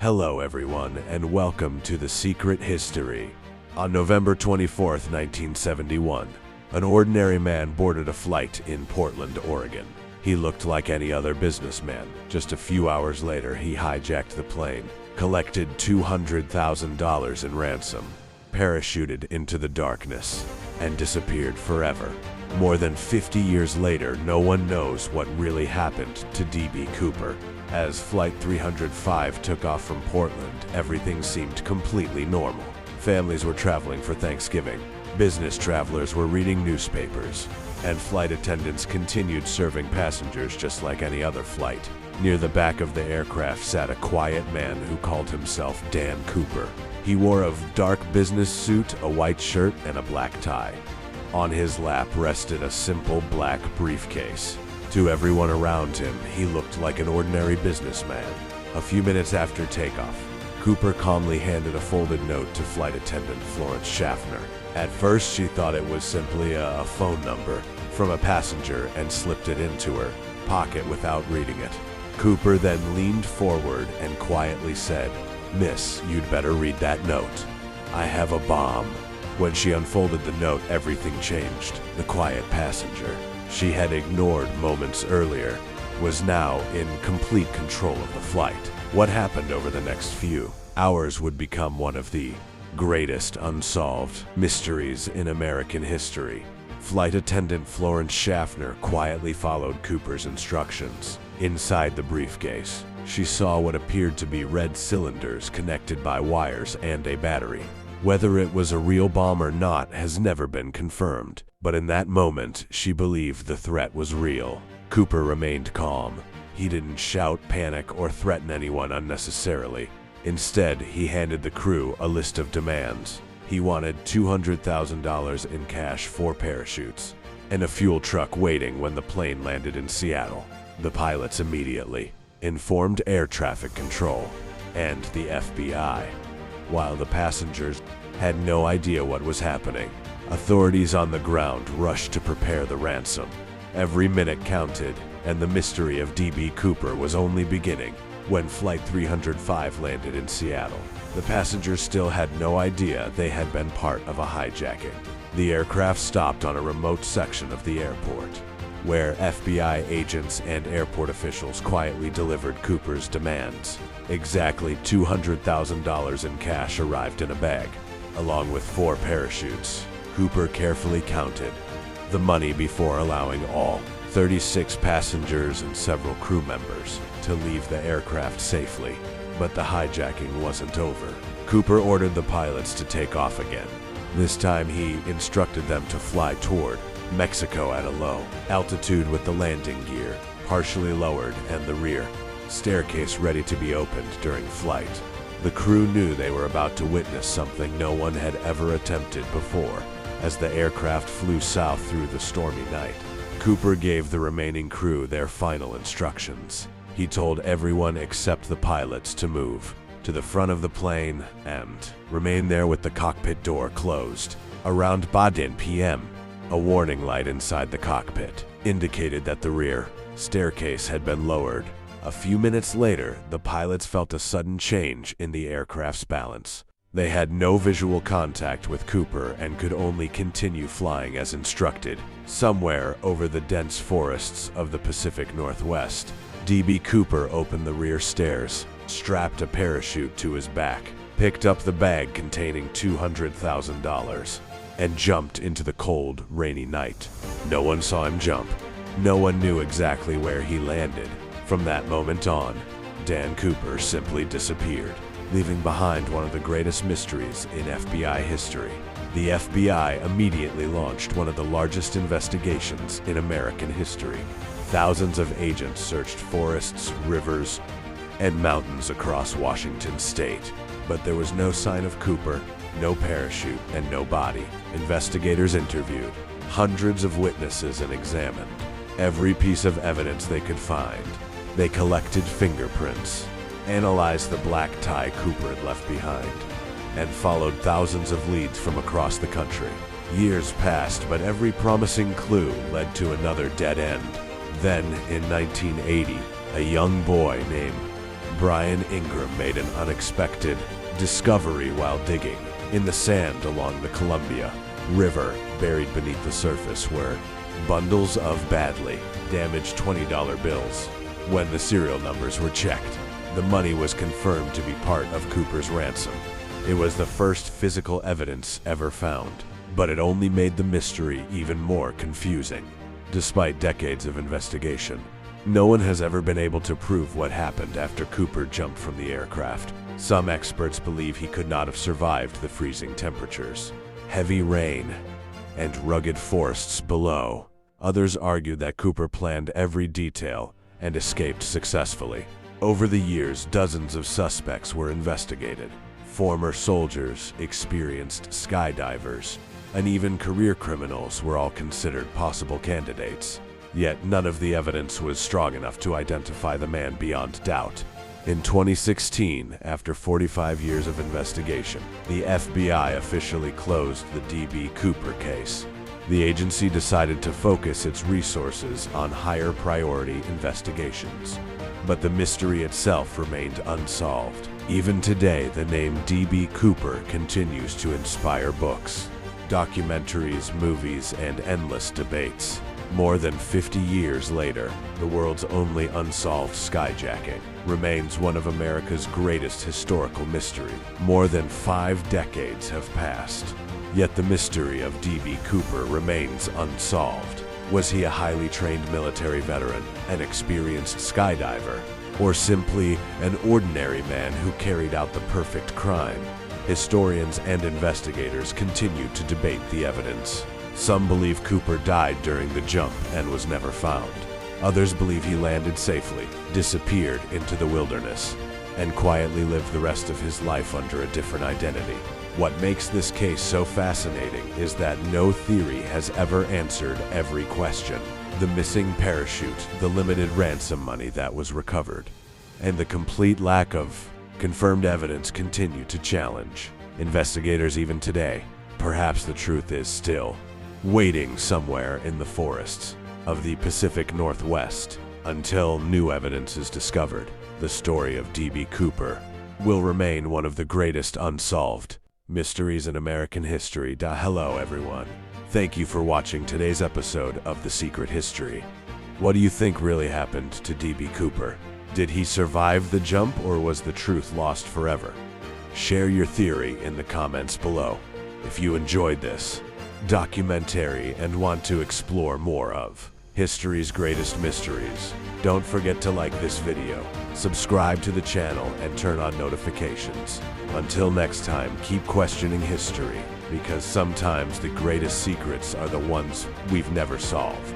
Hello everyone, and welcome to The Secret History. On November 24th, 1971, an ordinary man boarded a flight in Portland, Oregon. He looked like any other businessman. Just a few hours later, he hijacked the plane, collected $200,000 in ransom, parachuted into the darkness, and disappeared forever. More than 50 years later, no one knows what really happened to D.B. Cooper. As Flight 305 took off from Portland, everything seemed completely normal. Families were traveling for Thanksgiving, business travelers were reading newspapers, and flight attendants continued serving passengers just like any other flight. Near the back of the aircraft sat a quiet man who called himself Dan Cooper. He wore a dark business suit, a white shirt, and a black tie. On his lap rested a simple black briefcase. To everyone around him, he looked like an ordinary businessman. A few minutes after takeoff, Cooper calmly handed a folded note to flight attendant Florence Schaffner. At first, she thought it was simply a phone number from a passenger and slipped it into her pocket without reading it. Cooper then leaned forward and quietly said, "Miss, you'd better read that note. I have a bomb." When she unfolded the note, everything changed. The quiet passenger she had ignored moments earlier was now in complete control of the flight. What happened over the next few hours would become one of the greatest unsolved mysteries in American history. Flight attendant Florence Schaffner quietly followed Cooper's instructions. Inside the briefcase, she saw what appeared to be red cylinders connected by wires and a battery. Whether it was a real bomb or not has never been confirmed, but in that moment, she believed the threat was real. Cooper remained calm. He didn't shout, panic, or threaten anyone unnecessarily. Instead, he handed the crew a list of demands. He wanted $200,000 in cash, 4 parachutes, and a fuel truck waiting when the plane landed in Seattle. The pilots immediately informed air traffic control and the FBI, while the passengers had no idea what was happening. Authorities on the ground rushed to prepare the ransom. Every minute counted, and the mystery of D.B. Cooper was only beginning when Flight 305 landed in Seattle. The passengers still had no idea they had been part of a hijacking. The aircraft stopped on a remote section of the airport, where FBI agents and airport officials quietly delivered Cooper's demands. Exactly $200,000 in cash arrived in a bag, along with 4 parachutes. Cooper carefully counted the money before allowing all 36 passengers and several crew members to leave the aircraft safely. But the hijacking wasn't over. Cooper ordered the pilots to take off again. This time he instructed them to fly toward Mexico at a low altitude with the landing gear partially lowered and the rear staircase ready to be opened during flight. The crew knew they were about to witness something no one had ever attempted before. As the aircraft flew south through the stormy night, Cooper gave the remaining crew their final instructions. He told everyone except the pilots to move to the front of the plane and remain there with the cockpit door closed. Around 10 p.m., a warning light inside the cockpit indicated that the rear staircase had been lowered. A few minutes later, the pilots felt a sudden change in the aircraft's balance. They had no visual contact with Cooper and could only continue flying as instructed. Somewhere over the dense forests of the Pacific Northwest, D.B. Cooper opened the rear stairs, strapped a parachute to his back, picked up the bag containing $200,000, and jumped into the cold, rainy night. No one saw him jump. No one knew exactly where he landed. From that moment on, Dan Cooper simply disappeared, leaving behind one of the greatest mysteries in FBI history. The FBI immediately launched one of the largest investigations in American history. Thousands of agents searched forests, rivers, and mountains across Washington state, but there was no sign of Cooper, no parachute, and no body. Investigators interviewed hundreds of witnesses and examined every piece of evidence they could find. They collected fingerprints, analyzed the black tie Cooper had left behind, and followed thousands of leads from across the country. Years passed, but every promising clue led to another dead end. Then, in 1980, a young boy named Brian Ingram made an unexpected discovery while digging. In the sand along the Columbia River, buried beneath the surface, were bundles of badly damaged $20 bills. When the serial numbers were checked, the money was confirmed to be part of Cooper's ransom. It was the first physical evidence ever found, but it only made the mystery even more confusing. Despite decades of investigation, no one has ever been able to prove what happened after Cooper jumped from the aircraft. Some experts believe he could not have survived the freezing temperatures, heavy rain, and rugged forests below. Others argue that Cooper planned every detail and escaped successfully. Over the years, dozens of suspects were investigated. Former soldiers, experienced skydivers, and even career criminals were all considered possible candidates. Yet none of the evidence was strong enough to identify the man beyond doubt. In 2016, after 45 years of investigation, the FBI officially closed the D.B. Cooper case. The agency decided to focus its resources on higher priority investigations. But the mystery itself remained unsolved. Even today, the name D.B. Cooper continues to inspire books, documentaries, movies, and endless debates. More than 50 years later, the world's only unsolved skyjacking remains one of America's greatest historical mysteries. More than 5 decades have passed, yet the mystery of D.B. Cooper remains unsolved. Was he a highly trained military veteran, an experienced skydiver, or simply an ordinary man who carried out the perfect crime? Historians and investigators continue to debate the evidence. Some believe Cooper died during the jump and was never found. Others believe he landed safely, disappeared into the wilderness, and quietly lived the rest of his life under a different identity. What makes this case so fascinating is that no theory has ever answered every question. The missing parachute, the limited ransom money that was recovered, and the complete lack of confirmed evidence continue to challenge investigators even today. Perhaps the truth is still waiting somewhere in the forests of the Pacific Northwest. Until new evidence is discovered, the story of D.B. Cooper will remain one of the greatest unsolved mysteries in American history. Hello everyone. Thank you for watching today's episode of The Secret History. What do you think really happened to D.B. Cooper? Did he survive the jump, or was the truth lost forever? Share your theory in the comments below. If you enjoyed this documentary and want to explore more of history's greatest mysteries, don't forget to like this video, subscribe to the channel, and turn on notifications. Until next time, keep questioning history, because sometimes the greatest secrets are the ones we've never solved.